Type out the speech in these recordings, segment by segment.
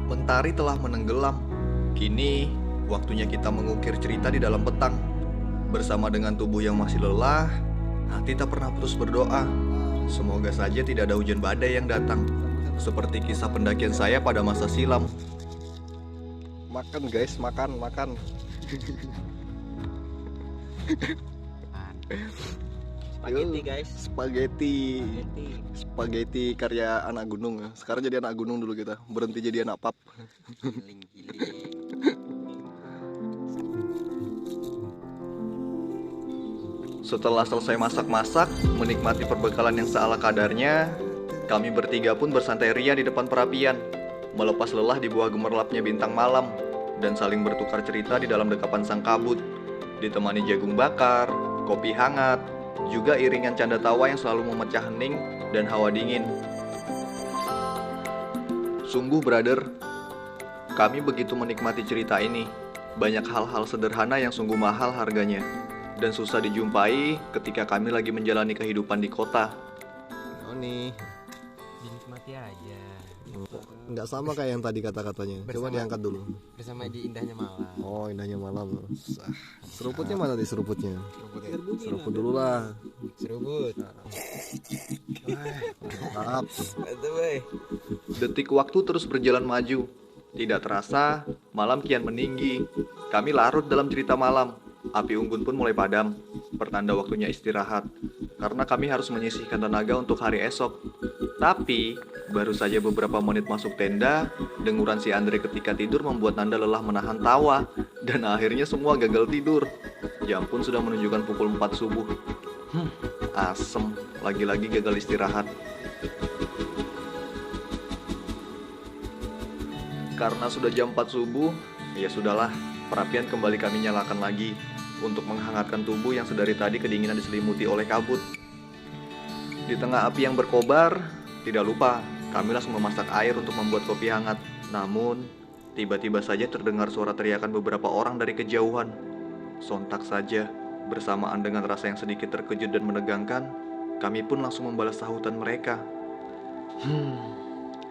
Mentari telah menenggelam. Kini, waktunya kita mengukir cerita di dalam petang. Bersama dengan tubuh yang masih lelah, hati tak pernah putus berdoa. Semoga saja tidak ada hujan badai yang datang. Seperti kisah pendakian saya pada masa silam. Makan guys, makan. Spaghetti guys. Spaghetti karya anak gunung. Sekarang jadi anak gunung dulu kita. Berhenti jadi anak pub. Giling. Setelah selesai masak-masak, menikmati perbekalan yang seala kadarnya, kami bertiga pun bersantai ria di depan perapian, melepas lelah di bawah gemerlapnya bintang malam, dan saling bertukar cerita di dalam dekapan sang kabut, ditemani jagung bakar, kopi hangat, juga iringan canda tawa yang selalu memecah hening dan hawa dingin. Sungguh brother, kami begitu menikmati cerita ini. Banyak hal-hal sederhana yang sungguh mahal harganya dan susah dijumpai ketika kami lagi menjalani kehidupan di kota. Oh nih, Dinikmati aja. nggak sama kayak yang tadi kata-katanya. Coba diangkat dulu. Bersama di indahnya malam. Oh, indahnya malam. Seruputnya mana di seruputnya? Seruput dulu lah. Seruput. Maaf. Itu boy. Detik waktu terus berjalan maju. Tidak terasa, malam kian meninggi. Kami larut dalam cerita malam. Api unggun pun mulai padam, pertanda waktunya istirahat. Karena kami harus menyisihkan tenaga untuk hari esok. Tapi, baru saja beberapa menit masuk tenda, denguran si Andre ketika tidur membuat Nanda lelah menahan tawa. Dan akhirnya semua gagal tidur. Jam pun sudah menunjukkan pukul 4 subuh. Asem, lagi-lagi gagal istirahat. Karena sudah jam 4 subuh, ya sudahlah, perapian kembali kami nyalakan lagi untuk menghangatkan tubuh yang sedari tadi kedinginan diselimuti oleh kabut. Di tengah api yang berkobar, tidak lupa kami langsung memasak air untuk membuat kopi hangat. Namun, tiba-tiba saja terdengar suara teriakan beberapa orang dari kejauhan. Sontak saja, bersamaan dengan rasa yang sedikit terkejut dan menegangkan, kami pun langsung membalas sahutan mereka.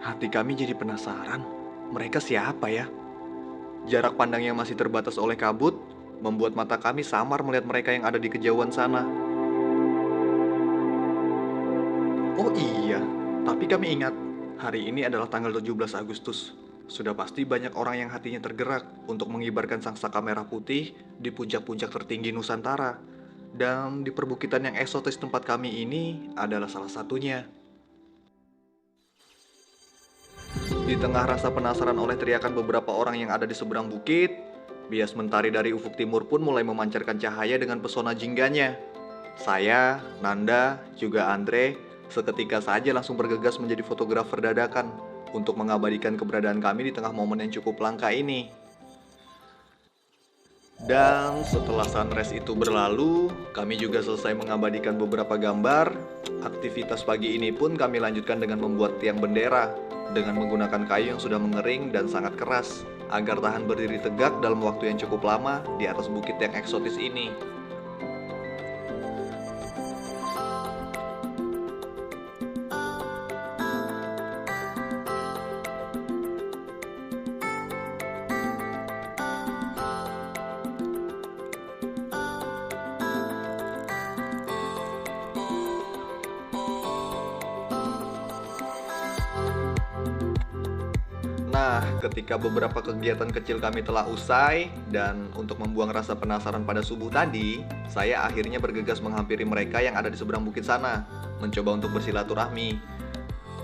Hati kami jadi penasaran. Mereka siapa ya? Jarak pandang yang masih terbatas oleh kabut membuat mata kami samar melihat mereka yang ada di kejauhan sana. Oh iya, tapi kami ingat, hari ini adalah tanggal 17 Agustus. Sudah pasti banyak orang yang hatinya tergerak untuk mengibarkan sangsaka merah putih di puncak-puncak tertinggi Nusantara. Dan di perbukitan yang eksotis tempat kami ini adalah salah satunya. Di tengah rasa penasaran oleh teriakan beberapa orang yang ada di seberang bukit, bias mentari dari ufuk timur pun mulai memancarkan cahaya dengan pesona jingganya. Saya, Nanda, juga Andre seketika saja langsung bergegas menjadi fotografer dadakan untuk mengabadikan keberadaan kami di tengah momen yang cukup langka ini. Dan setelah sunrise itu berlalu, kami juga selesai mengabadikan beberapa gambar. Aktivitas pagi ini pun kami lanjutkan dengan membuat tiang bendera dengan menggunakan kayu yang sudah mengering dan sangat keras agar tahan berdiri tegak dalam waktu yang cukup lama di atas bukit yang eksotis ini. Nah, ketika beberapa kegiatan kecil kami telah usai, dan untuk membuang rasa penasaran pada subuh tadi, saya akhirnya bergegas menghampiri mereka yang ada di seberang bukit sana, mencoba untuk bersilaturahmi.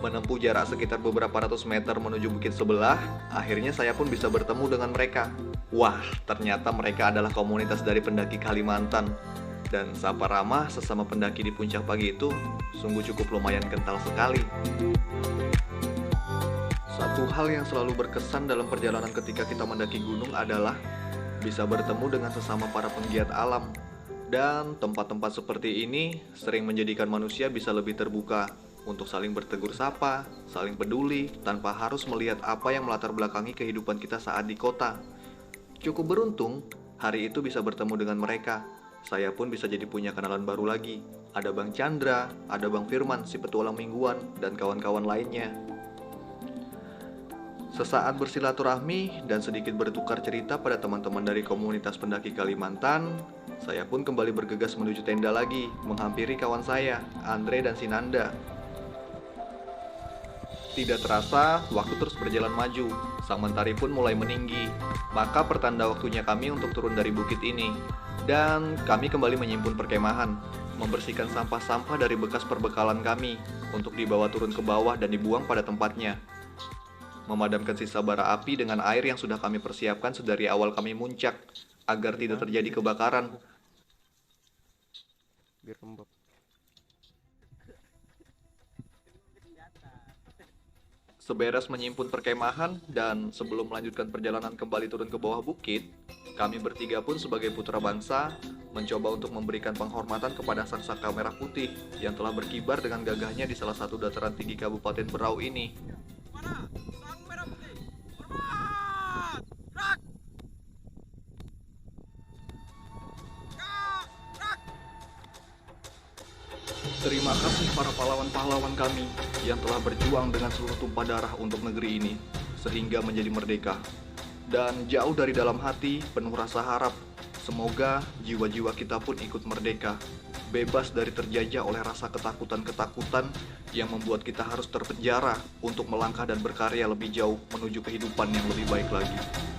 Menempuh jarak sekitar beberapa ratus meter menuju bukit sebelah, akhirnya saya pun bisa bertemu dengan mereka. Wah, ternyata mereka adalah komunitas dari pendaki Kalimantan. Dan sapa ramah sesama pendaki di puncak pagi itu sungguh cukup lumayan kental sekali. Satu hal yang selalu berkesan dalam perjalanan ketika kita mendaki gunung adalah bisa bertemu dengan sesama para penggiat alam. Dan tempat-tempat seperti ini sering menjadikan manusia bisa lebih terbuka untuk saling bertegur sapa, saling peduli, tanpa harus melihat apa yang melatar belakangi kehidupan kita saat di kota. Cukup beruntung, hari itu bisa bertemu dengan mereka. Saya pun bisa jadi punya kenalan baru lagi. Ada Bang Chandra, ada Bang Firman, si petualang mingguan, dan kawan-kawan lainnya. Sesaat bersilaturahmi dan sedikit bertukar cerita pada teman-teman dari komunitas pendaki Kalimantan, saya pun kembali bergegas menuju tenda lagi, menghampiri kawan saya, Andre dan Sinanda. Tidak terasa, waktu terus berjalan maju. Sang mentari pun mulai meninggi. Maka pertanda waktunya kami untuk turun dari bukit ini. Dan kami kembali menyimpun perkemahan, membersihkan sampah-sampah dari bekas perbekalan kami untuk dibawa turun ke bawah dan dibuang pada tempatnya. Memadamkan sisa bara api dengan air yang sudah kami persiapkan sedari awal kami muncak, agar tidak terjadi kebakaran. Biar lembab. Seberes menyimpun perkemahan dan sebelum melanjutkan perjalanan kembali turun ke bawah bukit, kami bertiga pun sebagai putra bangsa mencoba untuk memberikan penghormatan kepada sang saka merah putih yang telah berkibar dengan gagahnya di salah satu dataran tinggi Kabupaten Berau ini. Terima kasih para pahlawan-pahlawan kami yang telah berjuang dengan seluruh tumpah darah untuk negeri ini sehingga menjadi merdeka. Dan jauh dari dalam hati penuh rasa harap, semoga jiwa-jiwa kita pun ikut merdeka, bebas dari terjajah oleh rasa ketakutan-ketakutan yang membuat kita harus terpenjara untuk melangkah dan berkarya lebih jauh menuju kehidupan yang lebih baik lagi.